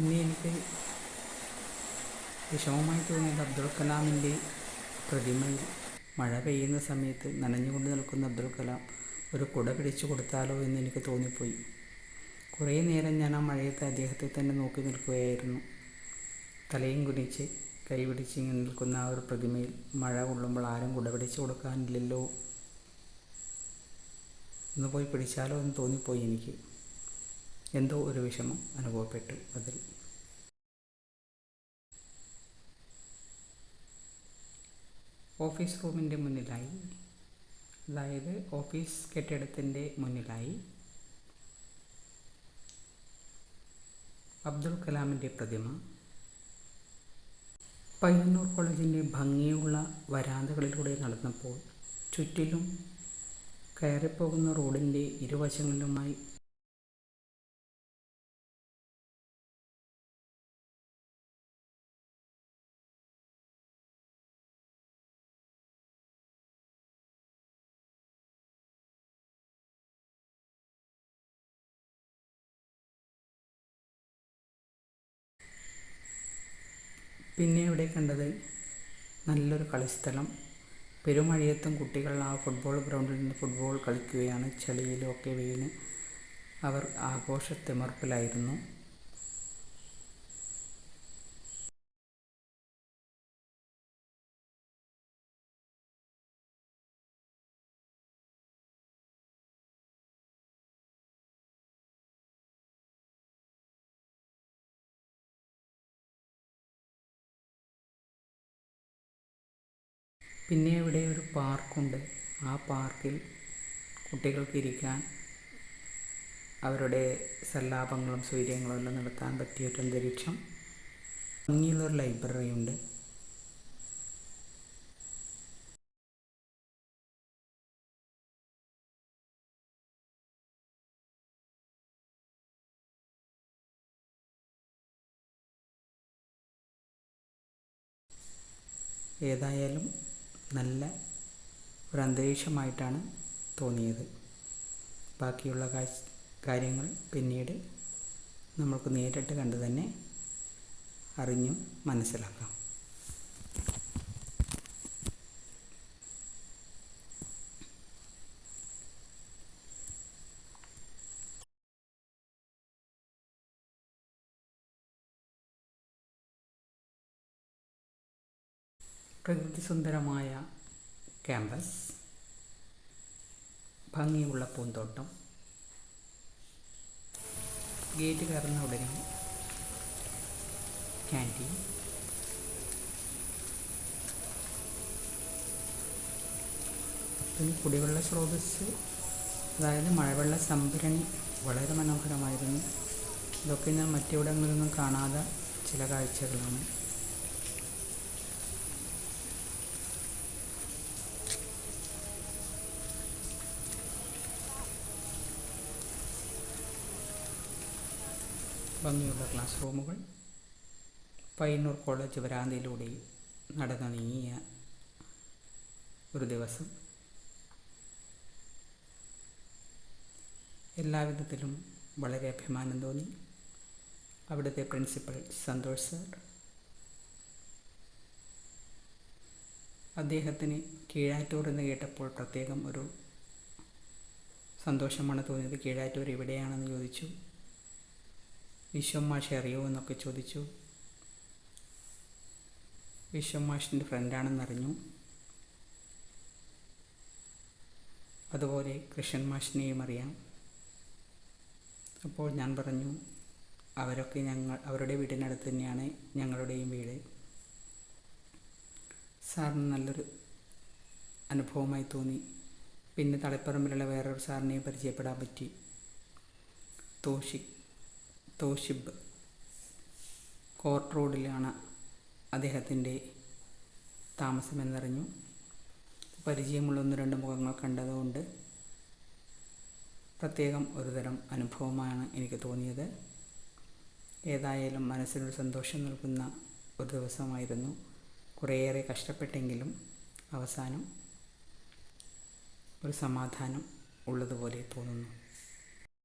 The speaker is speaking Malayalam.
പിന്നെ എനിക്ക് വിഷമമായി തോന്നിയത് അബ്ദുൽ കലാമിൻ്റെ പ്രതിമയിൽ മഴ പെയ്യുന്ന സമയത്ത് നനഞ്ഞുകൊണ്ട് നിൽക്കുന്ന അബ്ദുൽ കലാം ഒരു കുട പിടിച്ചു കൊടുത്താലോ എന്ന് എനിക്ക് തോന്നിപ്പോയി. കുറേ നേരം ഞാൻ ആ മഴയത്ത് അദ്ദേഹത്തെ തന്നെ നോക്കി നിൽക്കുകയായിരുന്നു. തലയും കുനിച്ച് കൈ പിടിച്ച് ഇങ്ങനെ നിൽക്കുന്ന ആ ഒരു പ്രതിമയിൽ മഴ കൊള്ളുമ്പോൾ ആരും കുട പിടിച്ചു കൊടുക്കാനില്ലല്ലോ, ഒന്ന് പോയി പിടിച്ചാലോ എന്ന് തോന്നിപ്പോയി. എനിക്ക് എന്തോ ഒരു വിഷമം അനുഭവപ്പെട്ടു അതിൽ. ഓഫീസ് റൂമിൻ്റെ മുന്നിലായി, അതായത് ഓഫീസ് കെട്ടിടത്തിൻ്റെ മുന്നിലായി അബ്ദുൽ കലാമിൻ്റെ പ്രതിമ. പയ്യന്നൂർ കോളേജിൻ്റെ ഭംഗിയുള്ള വരാന്തകളിലൂടെ നടന്നപ്പോൾ ചുറ്റിലും കയറിപ്പോകുന്ന റോഡിൻ്റെ ഇരുവശങ്ങളിലുമായി പിന്നെ ഇവിടെ കണ്ടത് നല്ലൊരു കളിസ്ഥലം. പെരുമഴയത്തും കുട്ടികൾ ആ ഫുട്ബോൾ ഗ്രൗണ്ടിൽ നിന്ന് ഫുട്ബോൾ കളിക്കുകയാണ്. ചളിയിലൊക്കെ വീണ് അവർ ആഘോഷത്തിമിർപ്പിലായിരുന്നു. പിന്നെ ഇവിടെ ഒരു പാർക്കുണ്ട്. ആ പാർക്കിൽ കുട്ടികൾക്ക് ഇരിക്കാൻ അവരുടെ സല്ലാപങ്ങളും സ്വൈര്യങ്ങളും എല്ലാം നടത്താൻ പറ്റിയൊരു അന്തരീക്ഷം. ഭംഗിയുള്ളൊരു ലൈബ്രറി ഉണ്ട്. ഏതായാലും നല്ല ഒരു അന്തരീക്ഷമായിട്ടാണ് തോന്നിയത്. ബാക്കിയുള്ള കാര്യങ്ങൾ പിന്നീട് നമ്മൾക്ക് നേരിട്ട് കണ്ട് തന്നെ അറിഞ്ഞും മനസ്സിലാക്കാം. പ്രകൃതി സുന്ദരമായ ക്യാമ്പസ്, ഭംഗിയുള്ള പൂന്തോട്ടം, ഗേറ്റ് കയറുന്ന ഉടനെ ക്യാൻറ്റീൻ, പിന്നെ കുടിവെള്ള സ്രോതസ്സ്, അതായത് മഴവെള്ള സംഭരണി വളരെ മനോഹരമായിരുന്നു. ഇതൊക്കെ ഞാൻ മറ്റിവിടങ്ങളിലൊന്നും കാണാത്ത ചില കാഴ്ചകളാണ്. ഭംഗിയുള്ള ക്ലാസ് റൂമുകൾ, പയ്യന്നൂർ കോളേജ് വരാന്തയിലൂടെ നടന്നു നീങ്ങിയ ഒരു ദിവസം. എല്ലാവിധത്തിലും വളരെ അഭിമാനം തോന്നി. അവിടുത്തെ പ്രിൻസിപ്പൽ സന്തോഷ് സർ, അദ്ദേഹത്തിന് കീഴാറ്റൂർ എന്ന് കേട്ടപ്പോൾ പ്രത്യേകം ഒരു സന്തോഷമാണ് തോന്നിയത്. കീഴാറ്റൂർ എവിടെയാണെന്ന് ചോദിച്ചു. വിശ്വമാഷെ അറിയുമോ എന്നൊക്കെ ചോദിച്ചു. വിശ്വമാഷിൻ്റെ ഫ്രണ്ടാണെന്നറിഞ്ഞു. അതുപോലെ കൃഷ്ണൻ മാഷിനെയും അറിയാം. അപ്പോൾ ഞാൻ പറഞ്ഞു, അവരൊക്കെ അവരുടെ വീടിനടുത്ത് തന്നെയാണ് ഞങ്ങളുടെയും വീട്. സാറിന് നല്ലൊരു അനുഭവമായി തോന്നി. പിന്നെ തളിപ്പറമ്പിലുള്ള വേറൊരു സാറിനെയും പരിചയപ്പെടാൻ പറ്റി. തോഷിബ് കോർട്ട് റോഡിലാണ് അദ്ദേഹത്തിൻ്റെ താമസമെന്നറിഞ്ഞു. പരിചയമുള്ള 1-2 മുഖങ്ങൾ കണ്ടതുകൊണ്ട് പ്രത്യേകം ഒരുതരം അനുഭവമാണ് എനിക്ക് തോന്നിയത്. ഏതായാലും മനസ്സിനൊരു സന്തോഷം നൽകുന്ന ഒരു ദിവസമായിരുന്നു. കുറേയേറെ കഷ്ടപ്പെട്ടെങ്കിലും അവസാനം ഒരു സമാധാനം ഉള്ളതുപോലെ തോന്നുന്നു.